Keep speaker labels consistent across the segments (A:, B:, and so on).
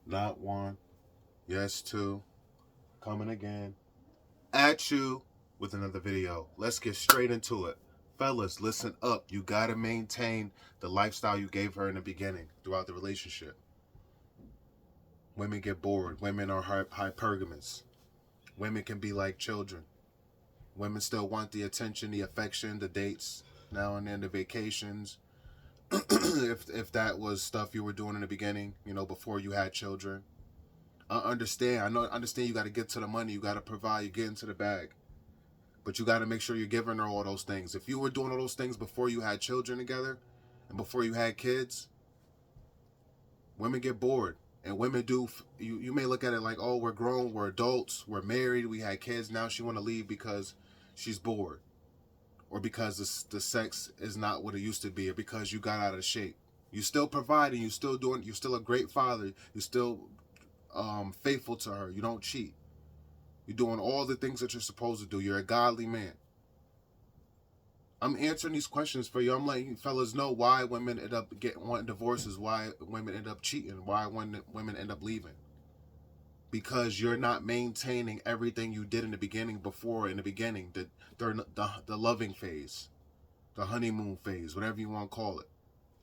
A: Not one, yes two, coming again at you with another video. Let's get straight into it. Fellas, listen up. You gotta maintain the lifestyle you gave her in the beginning throughout the relationship. Women get bored. Women are hypergamous. Women can be like children. Women still want the attention, the affection, the dates, now and then the vacations. if that was stuff you were doing in the beginning, before you had children. I understand you got to get to the money, you got to provide, you get into the bag. But you got to make sure you're giving her all those things. If you were doing all those things before you had children together and before you had kids, women get bored. And women do, you may look at it like, oh, we're grown, we're adults, we're married, we had kids, now she want to leave because she's bored. Or because the sex is not what it used to be, or because you got out of shape. You still providing, you're still a great father, you're still faithful to her, you don't cheat. You're doing all the things that you're supposed to do. You're a godly man. I'm answering these questions for you. I'm letting you fellas know why women end up wanting divorces, why women end up cheating, why women end up leaving. Because you're not maintaining everything you did in the beginning, the loving phase, the honeymoon phase, whatever you want to call it.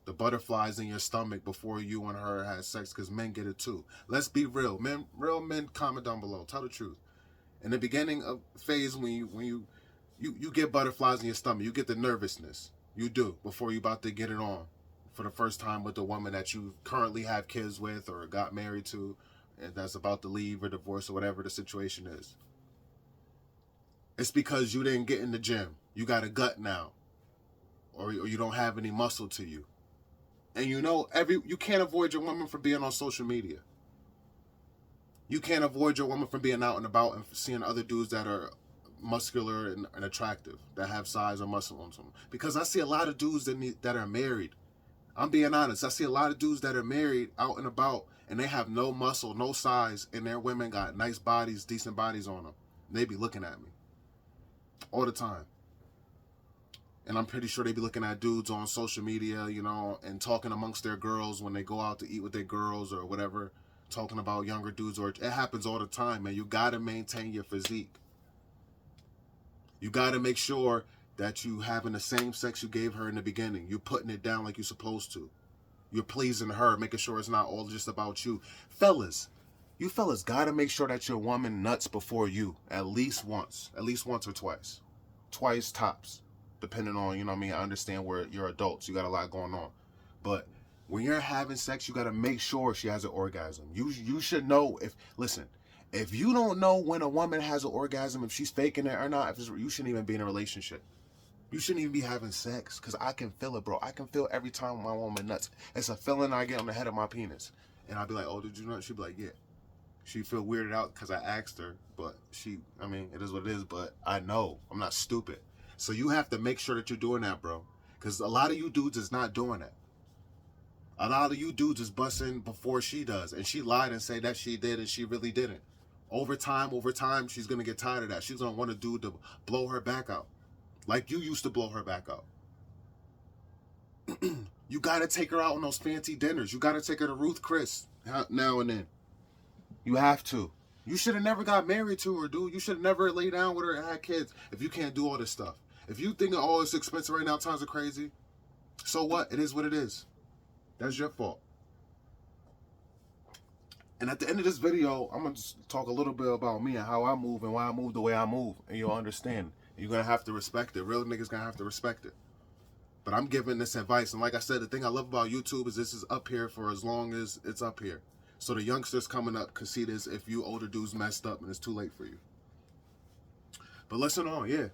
A: The butterflies in your stomach before you and her had sex, because men get it too. Let's be real. Real men, comment down below. Tell the truth. In the beginning of phase, when you get butterflies in your stomach, you get the nervousness. You do, before you about to get it on for the first time with the woman that you currently have kids with or got married to, and that's about to leave or divorce or whatever the situation is. It's because you didn't get in the gym. You got a gut now. Or you don't have any muscle to you. And you can't avoid your woman from being on social media. You can't avoid your woman from being out and about and seeing other dudes that are muscular and attractive, that have size or muscle on them. Because I see a lot of dudes that are married. I'm being honest. I see a lot of dudes that are married out and about, and they have no muscle, no size, and their women got nice bodies, decent bodies on them. They be looking at me all the time. And I'm pretty sure they be looking at dudes on social media, and talking amongst their girls when they go out to eat with their girls or whatever, talking about younger dudes. Or it happens all the time, man. You got to maintain your physique. You got to make sure that you having the same sex you gave her in the beginning. You're putting it down like you're supposed to. You're pleasing her, making sure it's not all just about you. You fellas got to make sure that your woman nuts before you at least once or twice. Twice tops. Depending on, I understand where you're adults. You got a lot going on. But when you're having sex, you got to make sure she has an orgasm. You should know if you don't know when a woman has an orgasm, if she's faking it or not, you shouldn't even be in a relationship. You shouldn't even be having sex, because I can feel it, bro. I can feel every time my woman nuts. It's a feeling I get on the head of my penis. And I'll be like, oh, did you nut? She'd be like, yeah. She'd feel weirded out because I asked her, but it is what it is, but I know. I'm not stupid. So you have to make sure that you're doing that, bro. Because a lot of you dudes is not doing that. A lot of you dudes is busting before she does. And she lied and said that she did and she really didn't. Over time, she's going to get tired of that. She's going to want a dude to blow her back out. Like you used to blow her back out. You got to take her out on those fancy dinners. You got to take her to Ruth Chris now and then. You have to. You should have never got married to her, dude. You should have never laid down with her and had kids if you can't do all this stuff. If you think, oh, it's expensive right now, times are crazy, so what? It is what it is. That's your fault. And at the end of this video, I'm going to just talk a little bit about me and how I move and why I move the way I move. And you'll understand. You're going to have to respect it. Real niggas going to have to respect it. But I'm giving this advice. And like I said, the thing I love about YouTube is this is up here for as long as it's up here. So the youngsters coming up can see this if you older dudes messed up and it's too late for you. But listen on, yeah.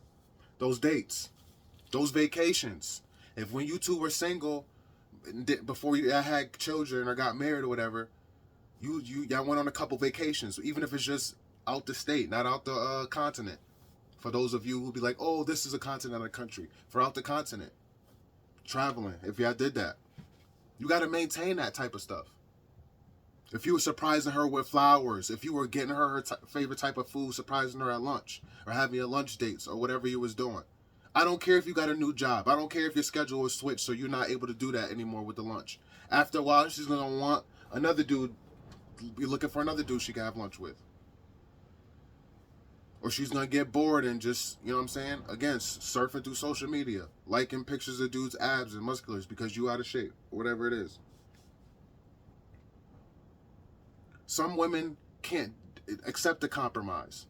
A: Those dates. Those vacations. If when you two were single, before you had children or got married or whatever, y'all went on a couple vacations, even if it's just out the state, not out the continent. For those of you who be like, oh, this is a continent or a country. For out the continent. Traveling, if y'all did that. You got to maintain that type of stuff. If you were surprising her with flowers, if you were getting her favorite type of food, surprising her at lunch, or having your lunch dates, or whatever you was doing. I don't care if you got a new job. I don't care if your schedule was switched so you're not able to do that anymore with the lunch. After a while, she's going to want another dude be looking for another dude she can have lunch with. Or she's gonna get bored and just, you know what I'm saying? Again, surfing through social media, liking pictures of dudes' abs and musculars because you out of shape, whatever it is. Some women can't accept the compromise.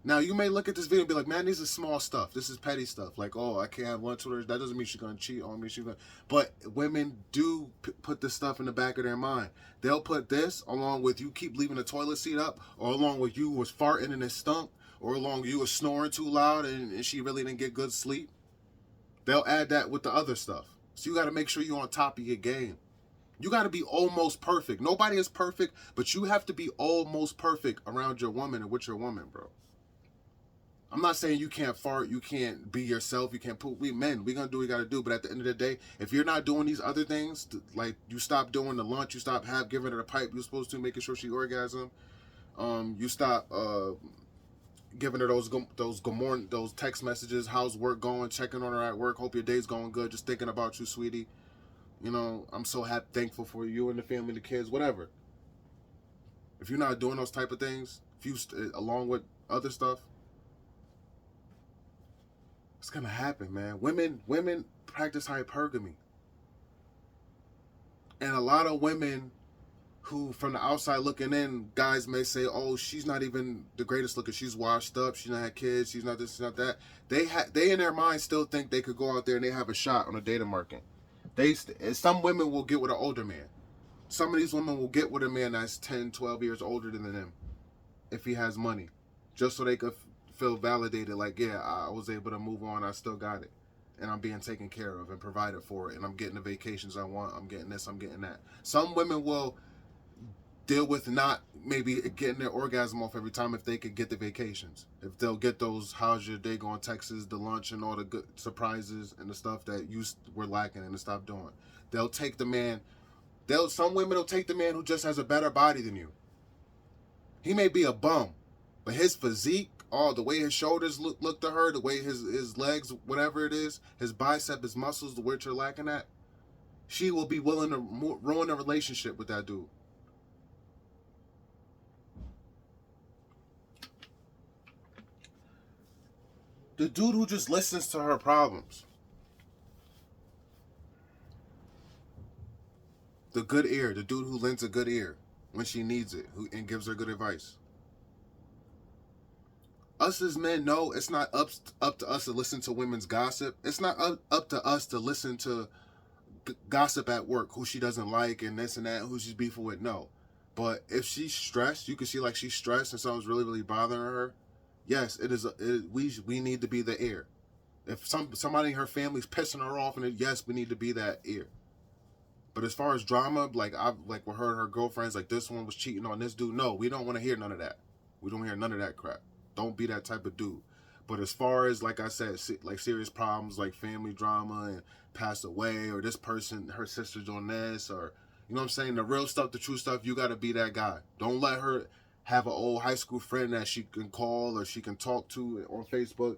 A: Now, you may look at this video and be like, man, this is small stuff. This is petty stuff. Like, oh, I can't have lunch with her. That doesn't mean she's going to cheat on me. But women do put this stuff in the back of their mind. They'll put this along with you keep leaving the toilet seat up, or along with you was farting and it stunk, or along with you was snoring too loud and she really didn't get good sleep. They'll add that with the other stuff. So you got to make sure you're on top of your game. You got to be almost perfect. Nobody is perfect, but you have to be almost perfect around your woman and with your woman, bro. I'm not saying you can't fart, you can't be yourself, you can't poop. We men, we gonna do what we gotta do. But at the end of the day, if you're not doing these other things, like you stop doing the lunch, you stop giving her the pipe you're supposed to, making sure she orgasm, you stop giving her those good morning, those text messages, how's work going, checking on her at work, hope your day's going good, just thinking about you, sweetie. You know, I'm so happy, thankful for you and the family, the kids, whatever. If you're not doing those type of things, if you along with other stuff, it's gonna happen, man. Women practice hypergamy. And a lot of women who, from the outside looking in, guys may say, oh, she's not even the greatest looking. She's washed up. She's not had kids. She's not this, she's not that. They in their mind still think they could go out there and they have a shot on a dating market. Some women will get with an older man. Some of these women will get with a man that's 10, 12 years older than them if he has money, just so they could feel validated, like, yeah, I was able to move on, I still got it, and I'm being taken care of and provided for it, and I'm getting the vacations I want, I'm getting this, I'm getting that. Some women will deal with not maybe getting their orgasm off every time if they could get the vacations. If they'll get those how's your day going texts, the lunch, and all the good surprises and the stuff that you were lacking and to stop doing. They'll take the man, some women will take the man who just has a better body than you. He may be a bum, but his physique, the way his shoulders look to her, the way his legs, whatever it is, his bicep, his muscles, the where you're lacking at, she will be willing to ruin a relationship with that dude. The dude who just listens to her problems. The good ear, the dude who lends a good ear when she needs it, and gives her good advice. Us as men know it's not up to us to listen to women's gossip. It's not up to us to listen to gossip at work, who she doesn't like and this and that, who she's beefing with. No. But if she's stressed, you can see like she's stressed and something's really, really bothering her. Yes, we need to be the ear. If somebody in her family's pissing her off, and yes, we need to be that ear. But as far as drama, like with her and her girlfriends, like this one was cheating on this dude. No, we don't want to hear none of that. We don't hear none of that crap. Don't be that type of dude. But as far as, like I said, like serious problems like family drama and passed away, or this person, her sister's doing this, or, you know what I'm saying, the real stuff, the true stuff, you got to be that guy. Don't let her have an old high school friend that she can call or she can talk to on Facebook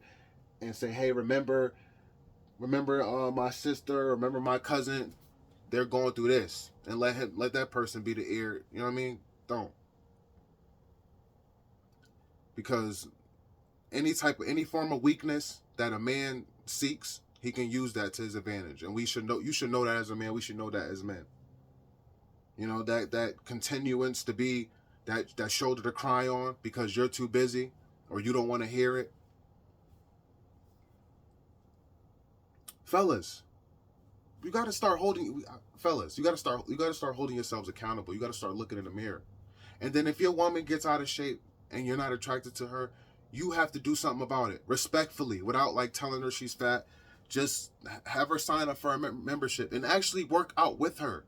A: and say, hey, remember my sister, remember my cousin, they're going through this, and let that person be the ear. You know what I mean? Don't. Because any form of weakness that a man seeks, he can use that to his advantage. And you should know that as a man, we should know that as men. You know, that continuance to be that shoulder to cry on because you're too busy or you don't want to hear it. Fellas, you got to start holding yourselves accountable. You got to start looking in the mirror. And then if your woman gets out of shape and you're not attracted to her, you have to do something about it respectfully, without like telling her she's fat. Just have her sign up for a membership and actually work out with her.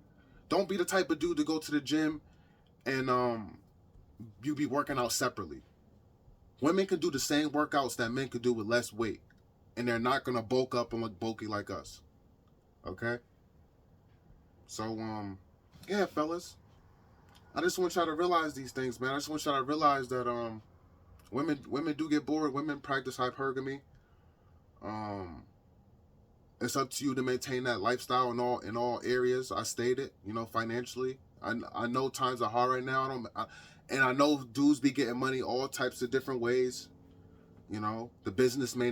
A: Don't be the type of dude to go to the gym and you be working out separately. Women can do the same workouts that men could do with less weight, and they're not gonna bulk up and look bulky like us. Okay? So yeah, fellas, I just want y'all to realize these things, man. I just want y'all to realize that women do get bored. Women practice hypergamy. It's up to you to maintain that lifestyle in all areas I stated. You know, financially, I know times are hard right now. And I know dudes be getting money all types of different ways. You know, the business may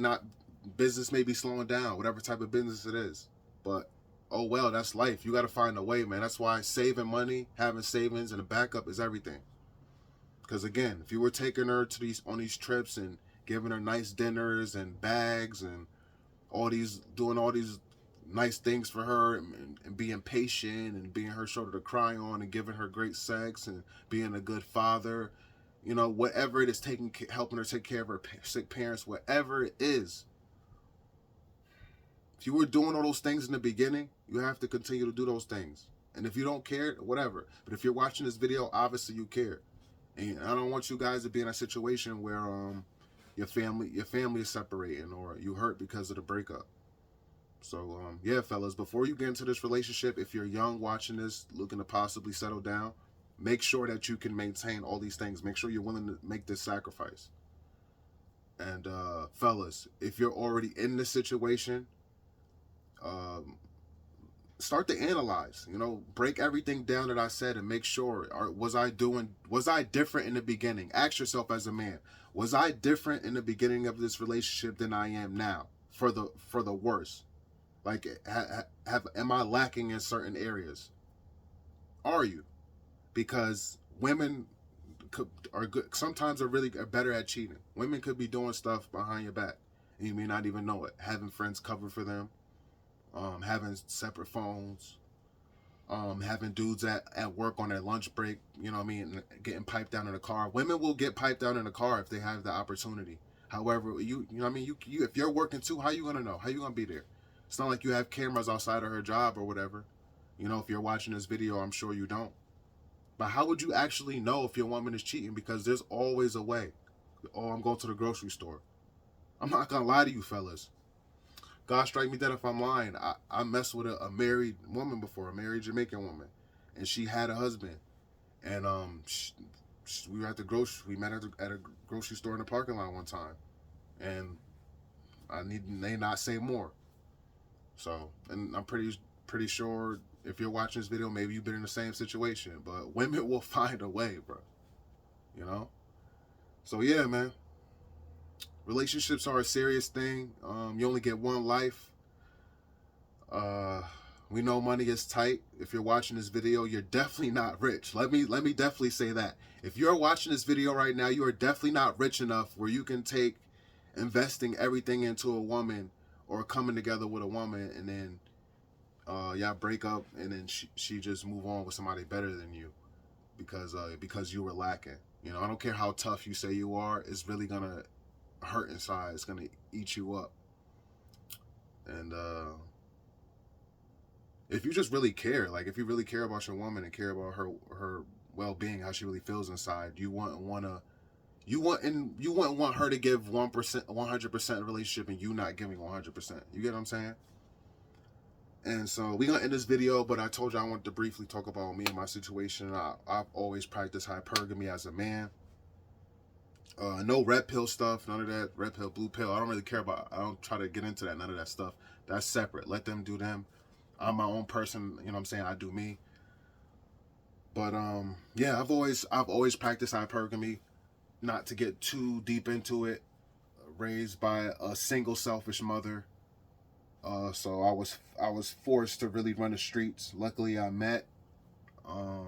A: be slowing down, whatever type of business it is. But oh well, that's life. You got to find a way, man. That's why saving money, having savings, and a backup is everything. Because again, if you were taking her to these trips and giving her nice dinners and bags and doing all these nice things for her and being patient and being her shoulder to cry on and giving her great sex and being a good father, you know, whatever it is, helping her take care of her sick parents, whatever it is. If you were doing all those things in the beginning, you have to continue to do those things. And if you don't care, whatever. But if you're watching this video, obviously you care. And I don't want you guys to be in a situation where your family is separating or you hurt because of the breakup. So yeah, fellas, before you get into this relationship, if you're young watching this, looking to possibly settle down, make sure that you can maintain all these things. Make sure you're willing to make this sacrifice. And fellas, if you're already in this situation, start to analyze. You know, break everything down that I said and make sure, was I different in the beginning? Ask yourself as a man, was I different in the beginning of this relationship than I am now for the worse? Like, am I lacking in certain areas? Are you? Because women are good. Sometimes are better at cheating. Women could be doing stuff behind your back, and you may not even know it. Having friends cover for them, having separate phones, having dudes at work on their lunch break. You know what I mean? Getting piped down in the car. Women will get piped down in the car if they have the opportunity. However, you know what I mean? You if you're working too, how you gonna know? How you gonna be there? It's not like you have cameras outside of her job or whatever. You know, if you're watching this video, I'm sure you don't. But how would you actually know if your woman is cheating? Because there's always a way. Oh, I'm going to the grocery store. I'm not going to lie to you, fellas. God strike me dead if I'm lying. I messed with a married woman before, a married Jamaican woman. And she had a husband. And we were at we met at a grocery store in the parking lot one time. And I may not say more. So, and I'm pretty sure if you're watching this video, maybe you've been in the same situation. But women will find a way, bro. You know? So yeah, man. Relationships are a serious thing. You only get one life. We know money is tight. If you're watching this video, you're definitely not rich. Let me definitely say that. If you're watching this video right now, you are definitely not rich enough where you can take investing everything into a woman or coming together with a woman and then y'all break up and then she just move on with somebody better than you because you were lacking. You know, I don't care how tough you say you are, it's really gonna hurt inside. It's gonna eat you up. And if you just really care, like if you really care about your woman and care about her well-being, how she really feels inside, you wouldn't want her to give 100% relationship and you not giving 100%. You get what I'm saying? And so we're gonna end this video, but I told you I wanted to briefly talk about me and my situation. I've always practiced hypergamy as a man. No red pill stuff, none of that. Red pill, blue pill, I don't really care about. I don't try to get into that, none of that stuff. That's separate. Let them do them. I'm my own person, you know what I'm saying? I do me. But yeah, I've always practiced hypergamy. Not to get too deep into it. Raised by a single selfish mother. So I was forced to really run the streets. Luckily, I met a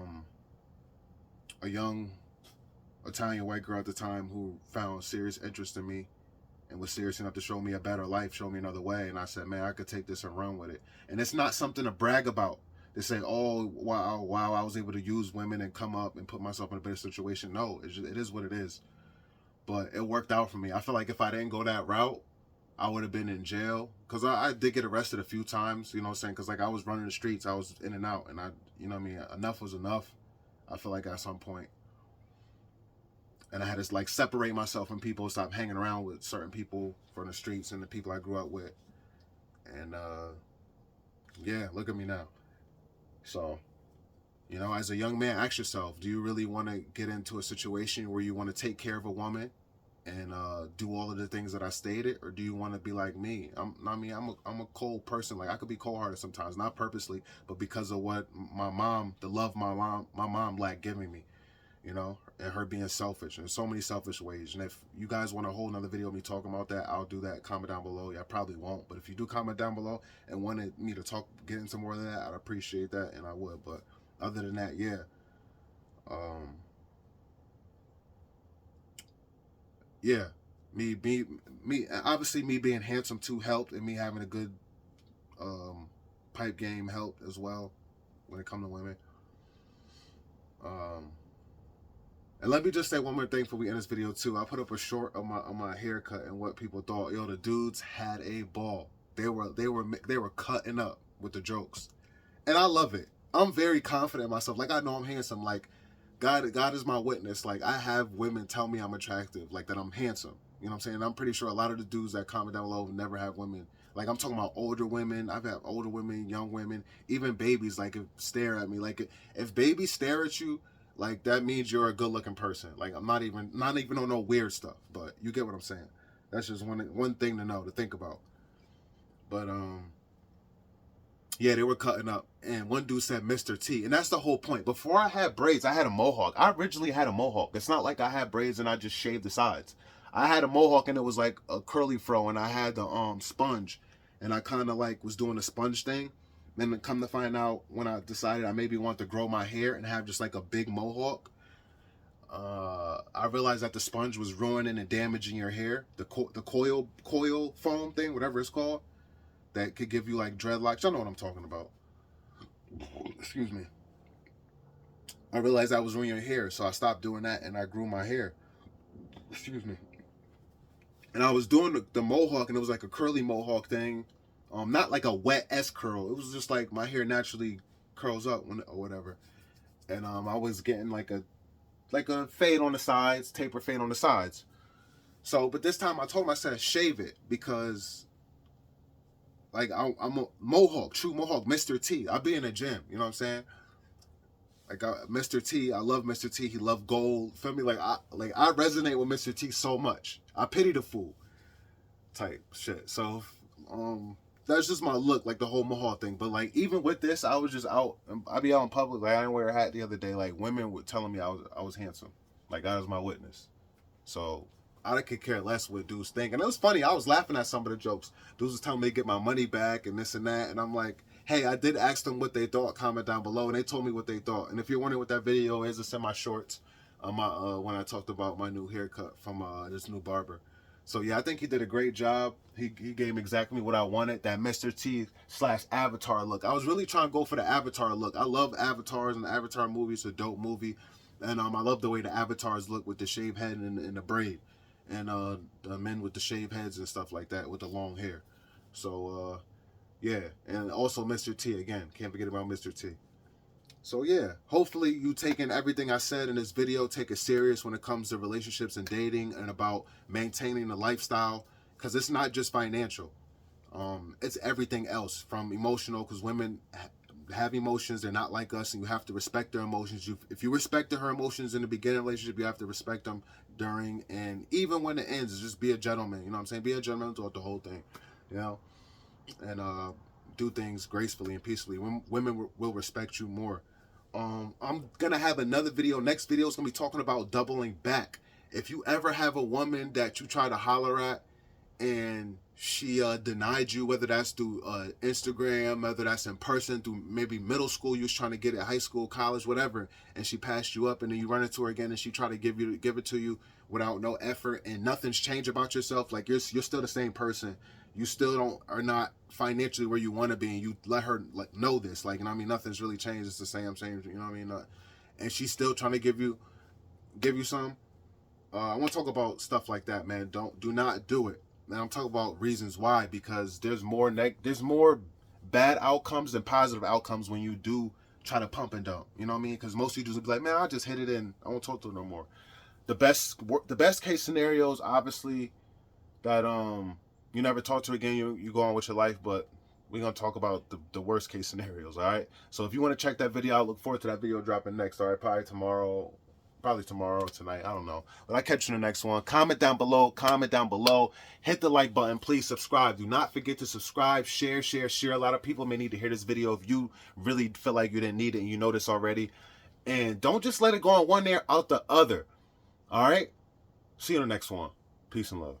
A: young Italian white girl at the time who found serious interest in me and was serious enough to show me a better life, show me another way. And I said, man, I could take this and run with it. And it's not something to brag about. To say, oh, wow, I was able to use women and come up and put myself in a better situation. No, it is what it is. But it worked out for me. I feel like if I didn't go that route, I would have been in jail. Because I did get arrested a few times, you know what I'm saying? Because like I was running the streets, I was in and out. And you know what I mean? Enough was enough. I feel like at some point. And I had to like separate myself from people, stop hanging around with certain people from the streets and the people I grew up with. And yeah, look at me now. So, you know, as a young man, ask yourself, do you really want to get into a situation where you want to take care of a woman and do all of the things that I stated, or do you want to be like me? I'm a cold person. Like, I could be cold-hearted sometimes, not purposely, but because of what the love my mom lacked giving me, you know, and her being selfish in so many selfish ways. And if you guys want a whole another video of me talking about that, I'll do that. Comment down below. Yeah, I probably won't, but if you do comment down below and wanted me to get into more of that, I'd appreciate that, and I would. But other than that, yeah. Yeah, me obviously me being handsome too helped, and me having a good pipe game helped as well when it comes to women. And let me just say one more thing before we end this video too. I put up a short of my haircut and what people thought. Yo, the dudes had a ball. They were cutting up with the jokes, and I love it. I'm very confident in myself. Like, I know I'm handsome. Like, God is my witness. Like, I have women tell me I'm attractive, like that I'm handsome. You know what I'm saying? I'm pretty sure a lot of the dudes that comment down below never have women. Like, I'm talking about older women. I've had older women, young women, even babies, like, stare at me. Like, if babies stare at you, like, that means you're a good looking person. Like, I'm not even on no weird stuff, but you get what I'm saying. That's just one thing to know, to think about. But yeah, they were cutting up, and one dude said Mr. T, and that's the whole point. Before I had braids, I had a mohawk. I originally had a mohawk. It's not like I had braids and I just shaved the sides. I had a mohawk, and it was like a curly fro, and I had the sponge, and I kind of like was doing the sponge thing. Then come to find out, when I decided I maybe want to grow my hair and have just like a big mohawk, I realized that the sponge was ruining and damaging your hair. The coil foam thing, whatever it's called, that could give you like dreadlocks. Y'all know what I'm talking about. Excuse me. I realized I was ruining your hair, so I stopped doing that and I grew my hair. Excuse me. And I was doing the mohawk, and it was like a curly mohawk thing. Not like a wet S curl. It was just like my hair naturally curls up or whatever. And I was getting like a fade on the sides, taper fade on the sides. So, but this time I told him, I said, shave it, because like I'm a mohawk, true mohawk, Mr. T. I be in the gym, you know what I'm saying? Like, Mr. T, I love Mr. T. He loved gold. Feel me? Like I resonate with Mr. T so much. I pity the fool type shit. So that's just my look, like the whole mohawk thing. But like, even with this, I was just out. I be out in public. Like, I didn't wear a hat the other day. Like, women were telling me I was handsome. Like, God is my witness. So I could care less what dudes think. And it was funny. I was laughing at some of the jokes. Dudes was telling me to get my money back and this and that. And I'm like, hey, I did ask them what they thought. Comment down below, and they told me what they thought. And if you're wondering what that video is, it's in my shorts. When I talked about my new haircut from this new barber. So yeah, I think he did a great job. He gave me exactly what I wanted, that Mr. T / Avatar look. I was really trying to go for the Avatar look. I love Avatars, and the Avatar movie is a dope movie. And I love the way the Avatars look with the shaved head and the braid. And the men with the shaved heads and stuff like that with the long hair. So yeah, and also Mr. T again. Can't forget about Mr. T. So yeah, hopefully you taking everything I said in this video, take it serious when it comes to relationships and dating, and about maintaining the lifestyle, because it's not just financial. It's everything else, from emotional, because women have emotions. They're not like us, and you have to respect their emotions. If you respected her emotions in the beginning of the relationship, you have to respect them during, and even when it ends. Just be a gentleman, you know what I'm saying? Be a gentleman throughout the whole thing, you know? And do things gracefully and peacefully. Women will respect you more. I'm gonna have another video. Next video is gonna be talking about doubling back. If you ever have a woman that you try to holler at and she denied you, whether that's through Instagram, whether that's in person, through maybe middle school, you was trying to get it, high school, college, whatever, and she passed you up, and then you run into her again and she tried to give it to you without no effort, and nothing's changed about yourself, like you're still the same person. You still are not financially where you want to be, and you let her like know this, like, you know what I mean, nothing's really changed, it's the same, you know what I mean, and she's still trying to give you some. I want to talk about stuff like that, man. Do not do it. And I'm talking about reasons why, because there's more bad outcomes than positive outcomes when you do try to pump and dump. You know what I mean? Because most of you dudes will be like, man, I just hit it in. I won't talk to her no more. The best case scenarios, obviously, that you never talk to her again. You go on with your life, but we're gonna talk about the worst case scenarios. All right. So if you want to check that video, I look forward to that video dropping next. All right, probably tomorrow. Probably tomorrow or tonight. I don't know. But I'll catch you in the next one. Comment down below. Comment down below. Hit the like button. Please subscribe. Do not forget to subscribe. Share. A lot of people may need to hear this video if you really feel like you didn't need it and you know this already. And don't just let it go on one ear out the other. All right? See you in the next one. Peace and love.